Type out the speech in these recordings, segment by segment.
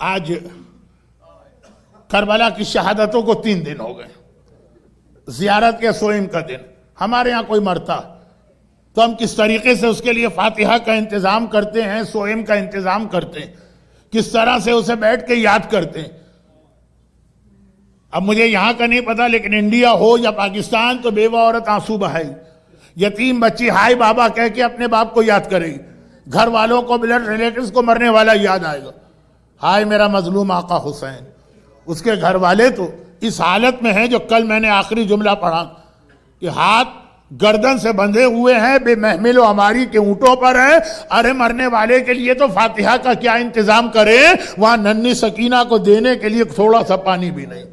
آج کربلا کی شہادتوں کو 3 دن ہو گئے. زیارت کے سوئم کا دن. ہمارے یہاں کوئی مرتا تو ہم کس طریقے سے اس کے لیے فاتحہ کا انتظام کرتے ہیں, سوئم کا انتظام کرتے ہیں, کس طرح سے اسے بیٹھ کے یاد کرتے ہیں. اب مجھے یہاں کا نہیں پتا, لیکن انڈیا ہو یا پاکستان تو بیوہ عورت آنسو بہائے گی, یتیم بچی ہائے بابا کہہ کے اپنے باپ کو یاد کرے گی, گھر والوں کو, بلڈ ریلیٹیوز کو مرنے والا یاد آئے گا, ہائے میرا مظلوم آقا حسین. اس کے گھر والے تو اس حالت میں ہیں جو کل میں نے آخری جملہ پڑھا کہ ہاتھ گردن سے بندھے ہوئے ہیں, بے محمل و ہماری کے اونٹوں پر ہیں. ارے مرنے والے کے لیے تو فاتحہ کا کیا انتظام کریں, وہاں ننھی سکینہ کو دینے کے لیے تھوڑا سا پانی بھی نہیں.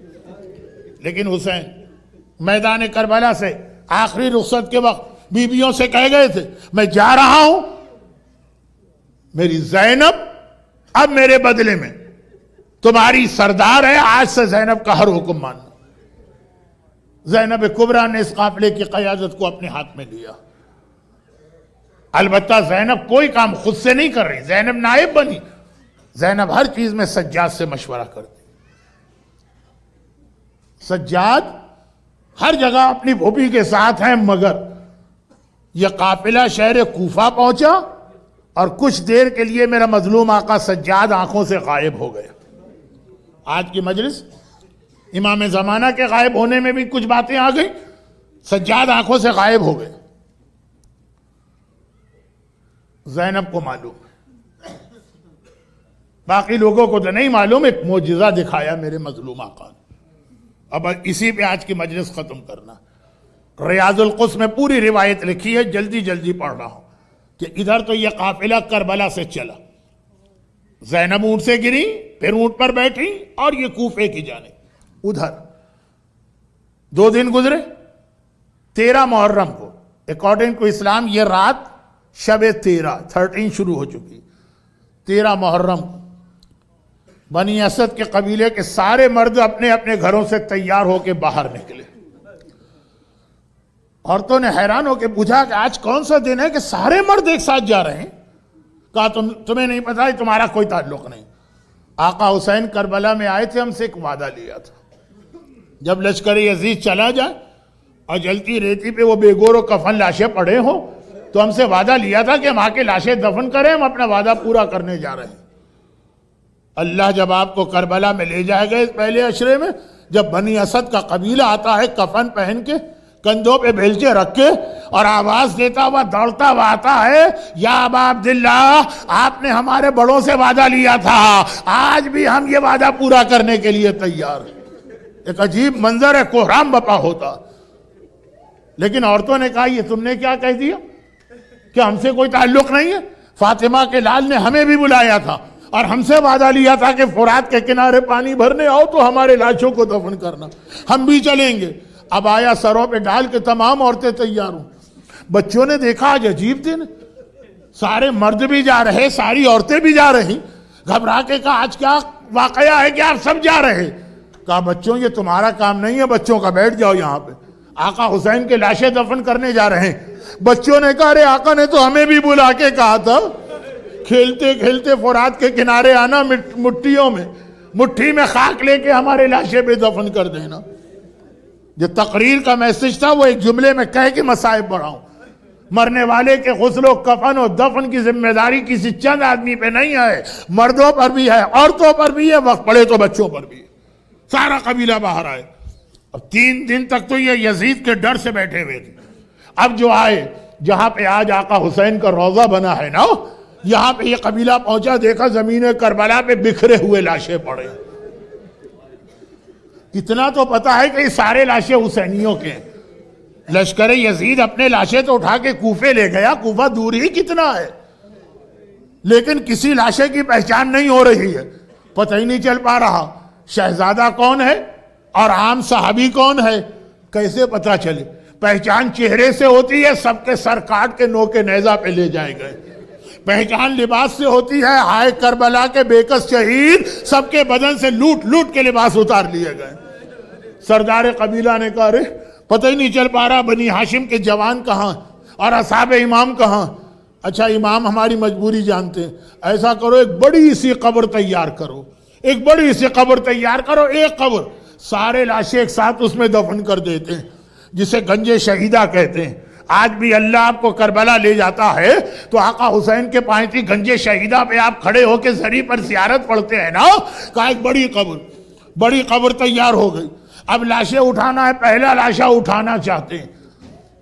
لیکن حسین میدان کربلا سے آخری رخصت کے وقت بیویوں سے کہہ گئے تھے میں جا رہا ہوں, میری زینب اب میرے بدلے میں تمہاری سردار ہے, آج سے زینب کا ہر حکم ماننا. زینب کبریٰ نے اس قافلے کی قیادت کو اپنے ہاتھ میں لیا. البتہ زینب کوئی کام خود سے نہیں کر رہی, زینب نائب بنی. زینب ہر چیز میں سجاد سے مشورہ کرتی. سجاد ہر جگہ اپنی بھوپی کے ساتھ ہیں, مگر یہ قافلہ شہر کوفہ پہنچا اور کچھ دیر کے لیے میرا مظلوم آقا سجاد آنکھوں سے غائب ہو گیا. آج کی مجلس امام زمانہ کے غائب ہونے میں بھی کچھ باتیں آ گئی, سجاد آنکھوں سے غائب ہو گئے. زینب کو معلوم ہے, باقی لوگوں کو تو نہیں معلوم, ایک معجزہ دکھایا میرے مظلوم آقا نے. اب اسی پہ آج کی مجلس ختم کرنا. ریاض القدس میں پوری روایت لکھی ہے, جلدی جلدی پڑھ رہا ہوں کہ ادھر تو یہ قافلہ کربلا سے چلا, زینب اونٹ سے گری, پھر اونٹ پر بیٹھی اور یہ کوفے کی جانب. ادھر 2 دن گزرے. 13 محرم کو اکارڈنگ ٹو اسلام یہ رات شب 13 شروع ہو چکی. 13 محرم کو بنی اسد کے قبیلے کے سارے مرد اپنے اپنے گھروں سے تیار ہو کے باہر نکلے. عورتوں نے حیران ہو کے پوچھا کہ آج کون سا دن ہے کہ سارے مرد ایک ساتھ جا رہے ہیں. کہا تمہیں نہیں پتا, تمہارا کوئی تعلق نہیں. آقا حسین کربلا میں آئے تھے, ہم سے ایک وعدہ لیا تھا جب لشکر یزید چلا جائے اور جلتی ریتی پہ وہ بے گور و کفن لاشیں پڑے ہوں تو ہم سے وعدہ لیا تھا کہ ہم آ کے لاشیں دفن کریں, ہم اپنا وعدہ پورا کرنے جا رہے ہیں. اللہ جب آپ کو کربلا میں لے جائے گا اس پہلے عشرے میں, جب بنی اسد کا قبیلہ آتا ہے کفن پہن کے, کندھوں پہ بیلچے رکھ کے, اور آواز دیتا ہوا دوڑتا ہوا آتا ہے یا ابا عبداللہ آپ نے ہمارے بڑوں سے وعدہ لیا تھا, آج بھی ہم یہ وعدہ پورا کرنے کے لیے تیار. ایک عجیب منظر ہے, کوہرام بپا ہوتا. لیکن عورتوں نے کہا یہ تم نے کیا کہہ دیا کہ ہم سے کوئی تعلق نہیں ہے. فاطمہ کے لال نے ہمیں بھی بلایا تھا اور ہم سے وعدہ لیا تھا کہ فرات کے کنارے پانی بھرنے آؤ تو ہمارے لاشوں کو دفن کرنا, ہم بھی چلیں گے. اب آیا سروں پہ ڈال کے تمام عورتیں تیار ہوں. بچوں نے دیکھا آج عجیب دن, سارے مرد بھی جا رہے, ساری عورتیں بھی جا رہی. گھبرا کے کہا آج کیا واقعہ ہے کہ آپ سب جا رہے. کہا بچوں یہ تمہارا کام نہیں ہے, بچوں کا بیٹھ جاؤ یہاں پہ, آقا حسین کے لاشیں دفن کرنے جا رہے ہیں. بچوں نے کہا ارے آقا نے تو ہمیں بھی بلا کے کہا تھا کھیلتے کھیلتے فرات کے کنارے آنا, مٹھیوں میں مٹھی میں خاک لے کے ہمارے لاشیں پہ دفن کر دینا. جو تقریر کا میسج تھا وہ ایک جملے میں کہہ کے مصائب بڑھاؤں. مرنے والے کے غسل و کفن و دفن کی ذمہ داری کسی چند آدمی پہ نہیں ہے, مردوں پر بھی ہے, عورتوں پر بھی ہے, وقت پڑے تو بچوں پر بھی ہے. سارا قبیلہ باہر آئے. اب 3 دن تک تو یہ یزید کے ڈر سے بیٹھے ہوئے تھے. اب جو آئے جہاں پہ آج آقا حسین کا روضہ بنا ہے نا, یہاں پہ یہ قبیلہ پہنچا, دیکھا زمین کربلا پہ بکھرے ہوئے لاشیں پڑے. اتنا تو پتا ہے کہ یہ سارے لاشیں حسینیوں کے ہیں. لشکر یزید اپنے لاشیں تو اٹھا کے کوفے لے گیا, کوفہ دور ہی کتنا ہے, لیکن کسی لاشے کی پہچان نہیں ہو رہی ہے. پتہ ہی نہیں چل پا رہا شہزادہ کون ہے اور عام صحابی کون ہے. کیسے پتہ چلے؟ پہچان چہرے سے ہوتی ہے, سب کے سر کاٹ کے نوکے نیزہ پہ لے جائے گئے. پہچان لباس سے ہوتی ہے, ہائے کربلا کے بےکس شہید, سب کے بدن سے لوٹ لوٹ کے لباس اتار لیے گئے. سردار قبیلہ نے کہا ارے پتہ ہی نہیں چل پا رہا بنی ہاشم کے جوان کہاں اور اصحاب امام کہاں. اچھا امام ہماری مجبوری جانتے ہیں, ایسا کرو ایک بڑی سی قبر تیار کرو, ایک بڑی سی قبر تیار کرو، ایک قبر، سارے لاشیں ایک ساتھ اس میں دفن کر دیتے ہیں، جسے گنج شہیدہ کہتے ہیں۔ آج بھی اللہ آپ کو کربلا لے جاتا ہے تو آقا حسین کے پائیں گنج شہیدہ پہ آپ کھڑے ہو کے زری پر زیارت پڑھتے ہیں نا، کہا ایک بڑی قبر تیار ہو گئی، اب لاشیں اٹھانا ہے۔ پہلا لاشا اٹھانا چاہتے ہیں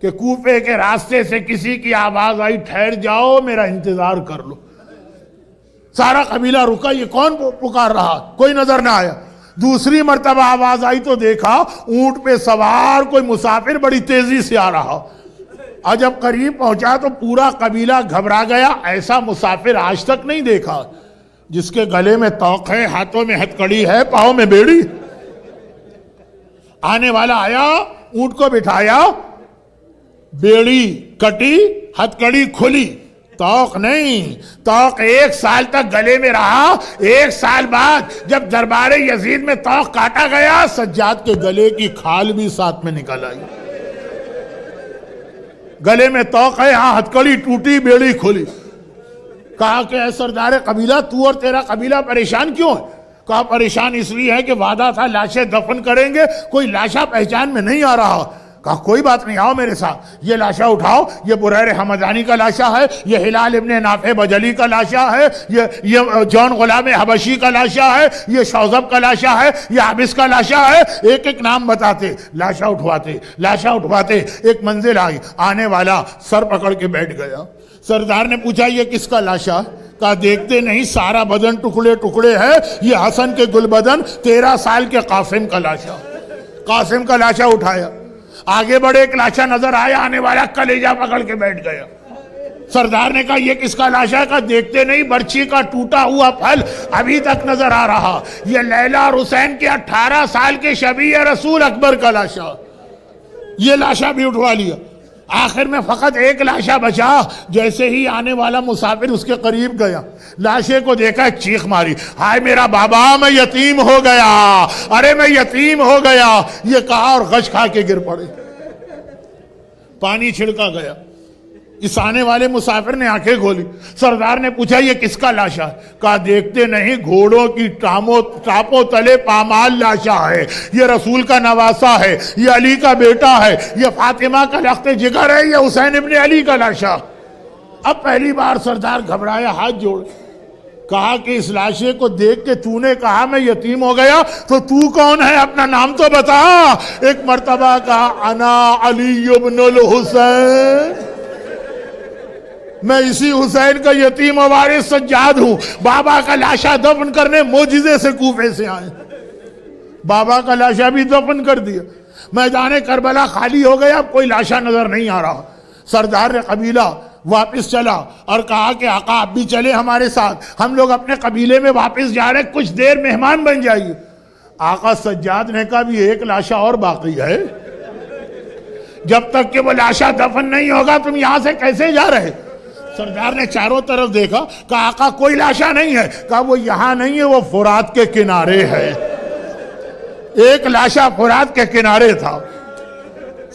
کہ کوفے کے راستے سے کسی کی آواز آئی، ٹھہر جاؤ میرا انتظار کر لو۔ سارا قبیلہ رکا، یہ کون پکار رہا، کوئی نظر نہ آیا۔ دوسری مرتبہ آواز آئی تو دیکھا اونٹ پہ سوار کوئی مسافر بڑی تیزی سے آ رہا، اور جب قریب پہنچا تو پورا قبیلہ گھبرا گیا۔ ایسا مسافر آج تک نہیں دیکھا، جس کے گلے میں طوق ہے، ہاتھوں میں ہتھ کڑی ہے، پاؤں میں بیڑی۔ آنے والا آیا، اونٹ کو بٹھایا، بیڑی کٹی، ہتھ کڑی کھلی، طوق نہیں، طوق 1 سال تک گلے میں رہا۔ 1 سال بعد جب دربار یزید میں طوق کاٹا گیا، سجاد کے گلے کی کھال بھی ساتھ میں نکل آئی۔ گلے میں طوق ہے، ہاں ہتھکڑی ٹوٹی، بیڑی کھلی۔ کہا کہ اے سردار قبیلہ، تو اور تیرا قبیلہ پریشان کیوں ہے؟ کہا پریشان اس لیے ہے کہ وعدہ تھا لاشیں دفن کریں گے، کوئی لاشا پہچان میں نہیں آ رہا۔ کہا کوئی بات نہیں، آؤ میرے ساتھ، یہ لاشا اٹھاؤ، یہ بریر حمدانی کا لاشا ہے، یہ ہلال ابن نافع بجلی کا لاشا ہے، یہ جون غلام حبشی کا لاشا ہے، یہ شوذب کا لاشا ہے، یہ عابس کا لاشا ہے۔ ایک ایک نام بتاتے، لاشا اٹھواتے، ایک منزل آئی، آنے والا سر پکڑ کے بیٹھ گیا۔ سردار نے پوچھا یہ کس کا لاشا؟ کہا دیکھتے نہیں سارا بدن ٹکڑے ٹکڑے ہے، یہ حسن کے گل بدن 13 سال کے قاسم کا لاشا۔ قاسم کا لاشا اٹھایا، آگے بڑے، ایک لاشا نظر آیا، آنے والا کلیجہ پکڑ کے بیٹھ گیا۔ سردار نے کہا یہ کس کا لاشا ہے؟ کہا دیکھتے نہیں برچی کا ٹوٹا ہوا پھل ابھی تک نظر آ رہا، یہ لیلا اور حسین کے 18 سال کے شبیہ رسول اکبر کا لاشا۔ یہ لاشا بھی اٹھوا لیا۔ آخر میں فقط ایک لاشا بچا۔ جیسے ہی آنے والا مسافر اس کے قریب گیا، لاشے کو دیکھا، ایک چیخ ماری، ہائے میرا بابا، میں یتیم ہو گیا، ارے میں یتیم ہو گیا، یہ کہا اور غش کھا کے گر پڑے۔ پانی چھڑکا گیا۔ اس آنے والے مسافر نے آنکھیں کھولی۔ سردار نے پوچھا یہ کس کا لاشا ہے؟ کہا دیکھتے نہیں گھوڑوں کی ٹاپوں تلے پامال لاشا ہے، یہ رسول کا نواسا ہے، یہ علی کا بیٹا ہے، یہ فاطمہ کا لخت جگر ہے، یہ حسین ابن علی کا لاشا۔ اب پہلی بار سردار گھبرایا، ہاتھ جوڑ، کہا کہ اس لاشے کو دیکھ کے تو نے کہا میں یتیم ہو گیا، تو کون ہے؟ اپنا نام تو بتا۔ ایک مرتبہ کہا انا علی ابن الحسین، میں اسی حسین کا یتیم و وارث سجاد ہوں۔ بابا کا لاشا دفن کرنے معجزے سے کوفے سے آئے، بابا کا لاشا بھی دفن کر دیا۔ میدان کربلا خالی ہو گیا، اب کوئی لاشا نظر نہیں آ رہا۔ سردار قبیلہ واپس چلا اور کہا کہ آقا آپ بھی چلے ہمارے ساتھ، ہم لوگ اپنے قبیلے میں واپس جا رہے، کچھ دیر مہمان بن جائیے۔ آقا سجاد نے کہا بھی ایک لاشا اور باقی ہے، جب تک کہ وہ لاشا دفن نہیں ہوگا تم یہاں سے کیسے جا رہے؟ سردار نے چاروں طرف دیکھا، کہا آقا کوئی لاشا نہیں ہے۔ کہا وہ یہاں نہیں ہے، وہ فرات کے کنارے ہے۔ ایک لاشا فرات کے کنارے تھا۔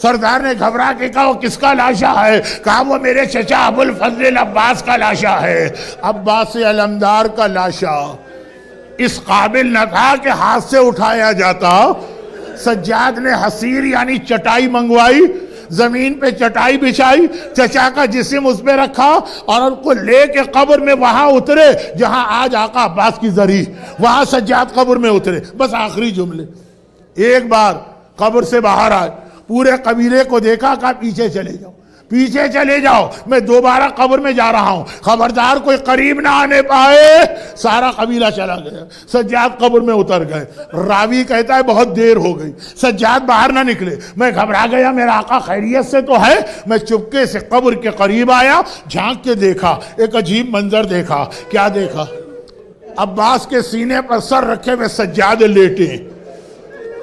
سردار نے گھبرا کے کہا وہ کس کا لاشا ہے؟ کہا وہ میرے چچا ابو الفضل عباس کا لاشا ہے۔ عباس علمدار کا لاشا اس قابل نہ تھا کہ ہاتھ سے اٹھایا جاتا۔ سجاد نے حصیر یعنی چٹائی منگوائی، زمین پہ چٹائی بچھائی، چچا کا جسم اس پہ رکھا اور ان کو لے کے قبر میں وہاں اترے جہاں آج آقا عباس کی زری، وہاں سجاد قبر میں اترے۔ بس آخری جملے، ایک بار قبر سے باہر آئے، پورے قبیلے کو دیکھا، کہا پیچھے چلے جاؤ، پیچھے چلے جاؤ، میں دوبارہ قبر میں جا رہا ہوں، خبردار کوئی قریب نہ آنے پائے۔ سارا قبیلہ چلا گیا، سجاد قبر میں اتر گئے۔ راوی کہتا ہے بہت دیر ہو گئی، سجاد باہر نہ نکلے، میں گھبرا گیا، میرا آقا خیریت سے تو ہے؟ میں چپکے سے قبر کے قریب آیا، جھانک کے دیکھا، ایک عجیب منظر دیکھا۔ کیا دیکھا؟ عباس کے سینے پر سر رکھے ہوئے سجاد لیٹے۔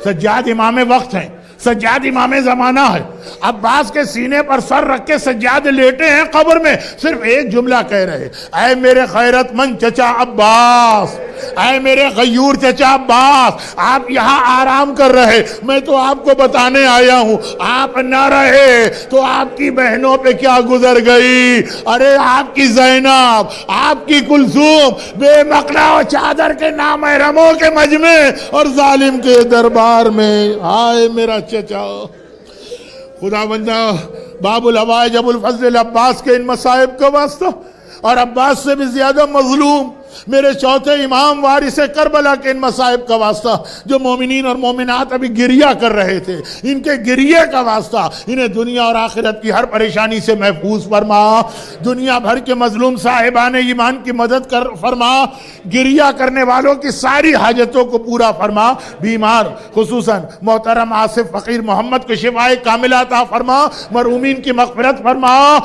سجاد امام وقت ہیں، سجاد امام زمانہ ہے، عباس کے سینے پر سر رکھ کے سجادے لیٹے ہیں قبر میں، صرف ایک جملہ کہہ رہے، اے میرے غیرت مند چچا عباس، اے میرے غیور چچا عباس، آپ یہاں آرام کر رہے، میں تو آپ کو بتانے آیا ہوں، آپ نہ رہے تو آپ کی بہنوں پہ کیا گزر گئی، ارے آپ کی زینب، آپ کی کلثوم بے مقلا و چادر کے نامحرموں کے مجمع اور ظالم کے دربار میں، ہائے میرا چچا۔ خدا بندہ باب الحوائج ابو الفضل عباس کے ان مصائب کا واسطہ، اور عباس سے بھی زیادہ مظلوم میرے چوتھے امام وارث کربلا کے ان مصائب کا واسطہ، جو مومنین اور مومنات ابھی گریہ کر رہے تھے، ان کے گریہ کا واسطہ انہیں دنیا اور آخرت کی ہر پریشانی سے محفوظ فرما، دنیا بھر کے مظلوم صاحبان ایمان کی مدد کر فرما، گریہ کرنے والوں کی ساری حاجتوں کو پورا فرما، بیمار خصوصاً محترم آصف فقیر محمد کو شفائے کاملہ عطا فرما، مرحومین کی مغفرت فرما۔